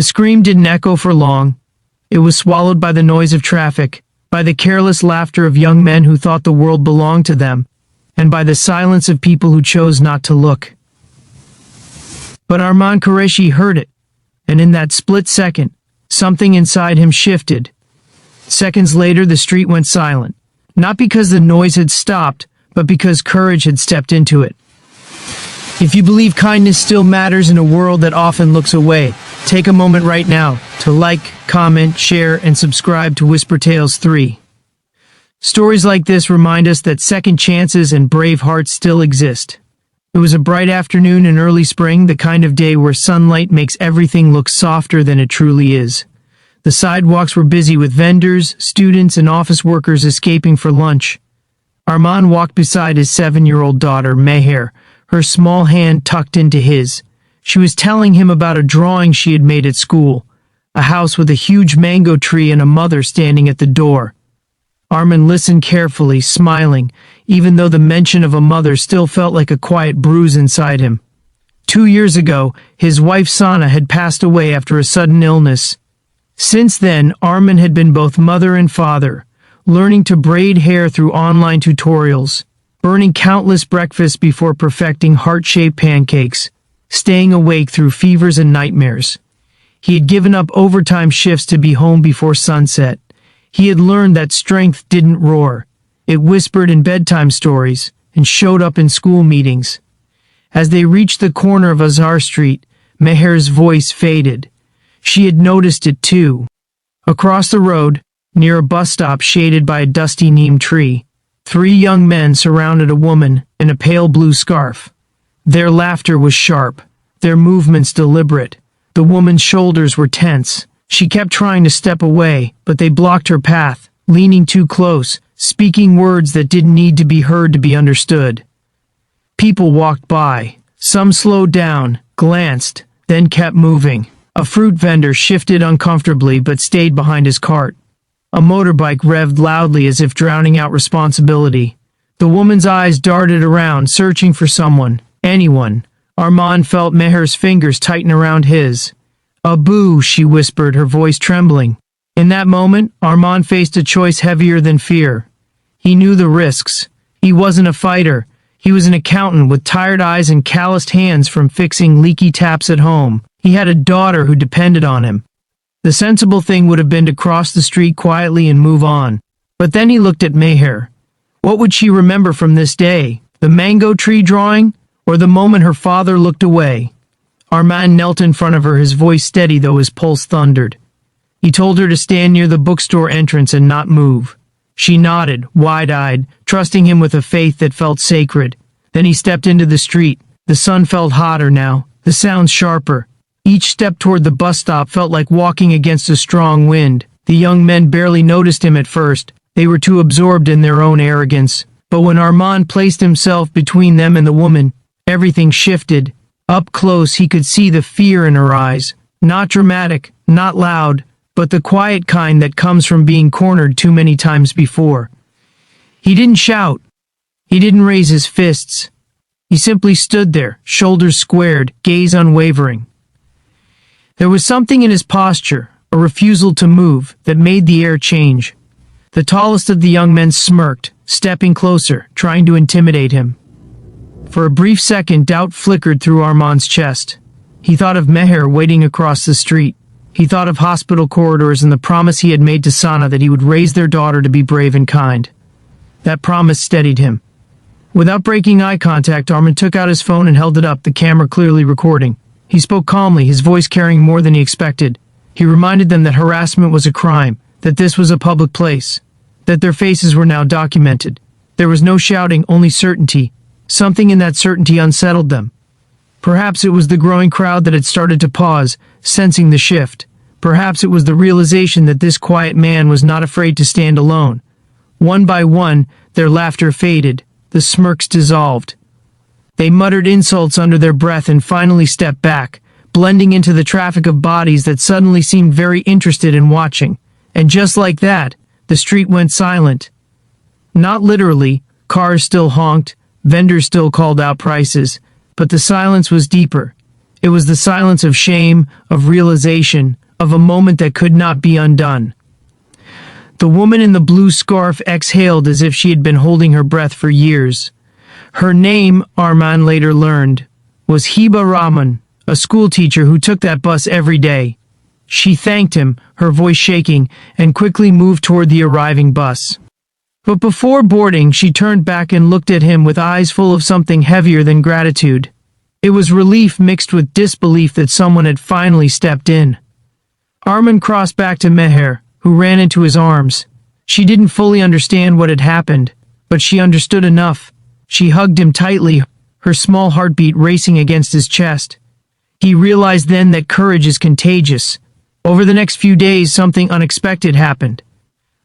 The scream didn't echo for long. It was swallowed by the noise of traffic, by the careless laughter of young men who thought the world belonged to them, and by the silence of people who chose not to look. But Armand Qureshi heard it, and in that split second, something inside him shifted. Seconds later, the street went silent, not because the noise had stopped, but because courage had stepped into it. If you believe kindness still matters in a world that often looks away, take a moment right now to like, comment, share, and subscribe to Whisper Tales 3. Stories like this remind us that second chances and brave hearts still exist. It was a bright afternoon in early spring, the kind of day where sunlight makes everything look softer than it truly is. The sidewalks were busy with vendors, students, and office workers escaping for lunch. Armand walked beside his 7-year-old daughter, Meher, her small hand tucked into his. She was telling him about a drawing she had made at school, a house with a huge mango tree and a mother standing at the door. Armand listened carefully, smiling, even though the mention of a mother still felt like a quiet bruise inside him. 2 years ago, his wife Sana had passed away after a sudden illness. Since then, Armand had been both mother and father, learning to braid hair through online tutorials, burning countless breakfasts before perfecting heart-shaped pancakes, staying awake through fevers and nightmares. He had given up overtime shifts to be home before sunset. He had learned that strength didn't roar. It whispered in bedtime stories and showed up in school meetings. As they reached the corner of Azhar Street, Meher's voice faded. She had noticed it too. Across the road, near a bus stop shaded by a dusty neem tree, 3 young men surrounded a woman in a pale blue scarf. Their laughter was sharp, their movements deliberate. The woman's shoulders were tense. She kept trying to step away, but they blocked her path, leaning too close, speaking words that didn't need to be heard to be understood. People walked by. Some slowed down, glanced, then kept moving. A fruit vendor shifted uncomfortably but stayed behind his cart. A motorbike revved loudly as if drowning out responsibility. The woman's eyes darted around, searching for someone, anyone. Armand felt Meher's fingers tighten around his. "Abu," she whispered, her voice trembling. In that moment, Armand faced a choice heavier than fear. He knew the risks. He wasn't a fighter. He was an accountant with tired eyes and calloused hands from fixing leaky taps at home. He had a daughter who depended on him. The sensible thing would have been to cross the street quietly and move on. But then he looked at Meher. What would she remember from this day? The mango tree drawing? Or the moment her father looked away? Armand knelt in front of her, his voice steady though his pulse thundered. He told her to stand near the bookstore entrance and not move. She nodded, wide-eyed, trusting him with a faith that felt sacred. Then he stepped into the street. The sun felt hotter now, the sounds sharper. Each step toward the bus stop felt like walking against a strong wind. The young men barely noticed him at first. They were too absorbed in their own arrogance. But when Armand placed himself between them and the woman, everything shifted. Up close, he could see the fear in her eyes. Not dramatic, not loud, but the quiet kind that comes from being cornered too many times before. He didn't shout. He didn't raise his fists. He simply stood there, shoulders squared, gaze unwavering. There was something in his posture, a refusal to move, that made the air change. The tallest of the young men smirked, stepping closer, trying to intimidate him. For a brief second, doubt flickered through Armand's chest. He thought of Meher waiting across the street. He thought of hospital corridors and the promise he had made to Sana that he would raise their daughter to be brave and kind. That promise steadied him. Without breaking eye contact, Armand took out his phone and held it up, the camera clearly recording. He spoke calmly, his voice carrying more than he expected. He reminded them that harassment was a crime, that this was a public place, that their faces were now documented. There was no shouting, only certainty. Something in that certainty unsettled them. Perhaps it was the growing crowd that had started to pause, sensing the shift. Perhaps it was the realization that this quiet man was not afraid to stand alone. One by one, their laughter faded, the smirks dissolved. They muttered insults under their breath and finally stepped back, blending into the traffic of bodies that suddenly seemed very interested in watching. And just like that, the street went silent. Not literally, cars still honked, vendors still called out prices, but the silence was deeper. It was the silence of shame, of realization, of a moment that could not be undone. The woman in the blue scarf exhaled as if she had been holding her breath for years. Her name, Arman later learned, was Hiba Rahman, a schoolteacher who took that bus every day. She thanked him, her voice shaking, and quickly moved toward the arriving bus. But before boarding, she turned back and looked at him with eyes full of something heavier than gratitude. It was relief mixed with disbelief that someone had finally stepped in. Arman crossed back to Meher, who ran into his arms. She didn't fully understand what had happened, but she understood enough. She hugged him tightly, her small heartbeat racing against his chest. He realized then that courage is contagious. Over the next few days, something unexpected happened.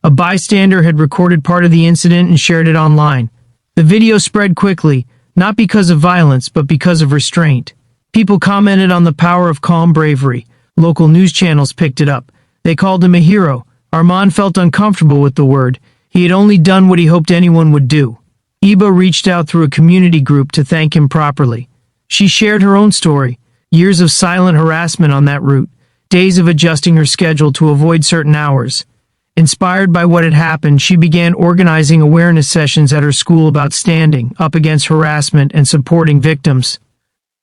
A bystander had recorded part of the incident and shared it online. The video spread quickly, not because of violence, but because of restraint. People commented on the power of calm bravery. Local news channels picked it up. They called him a hero. Arman felt uncomfortable with the word. He had only done what he hoped anyone would do. Iba reached out through a community group to thank him properly. She shared her own story. Years of silent harassment on that route. Days of adjusting her schedule to avoid certain hours. Inspired by what had happened, she began organizing awareness sessions at her school about standing up against harassment and supporting victims.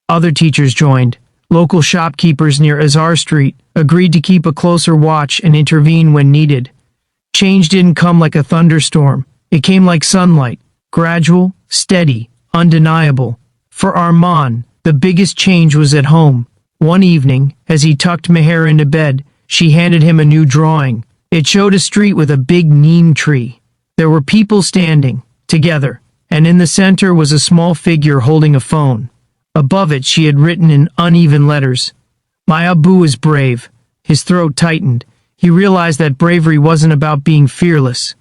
Other teachers joined. Local shopkeepers near Azhar Street agreed to keep a closer watch and intervene when needed. Change didn't come like a thunderstorm. It came like sunlight, gradual, steady, undeniable. For Arman, the biggest change was at home. One evening, as he tucked Meher into bed, she handed him a new drawing. It showed a street with a big neem tree. There were people standing, together, and in the center was a small figure holding a phone. Above it she had written in uneven letters, "My Abu is brave." His throat tightened. He realized that bravery wasn't about being fearless.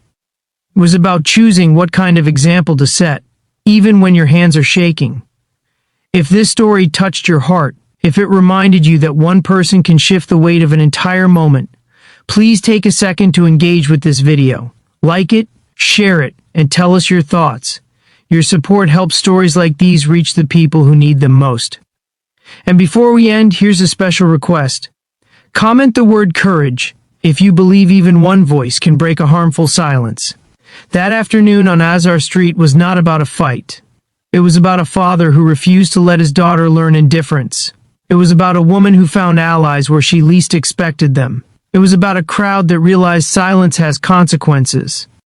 It was about choosing what kind of example to set, even when your hands are shaking. If this story touched your heart, if it reminded you that one person can shift the weight of an entire moment, please take a second to engage with this video. Like it, share it, and tell us your thoughts. Your support helps stories like these reach the people who need them most. And before we end, here's a special request. Comment the word courage if you believe even one voice can break a harmful silence. That afternoon on Azhar Street was not about a fight. It was about a father who refused to let his daughter learn indifference. It was about a woman who found allies where she least expected them. It was about a crowd that realized silence has consequences.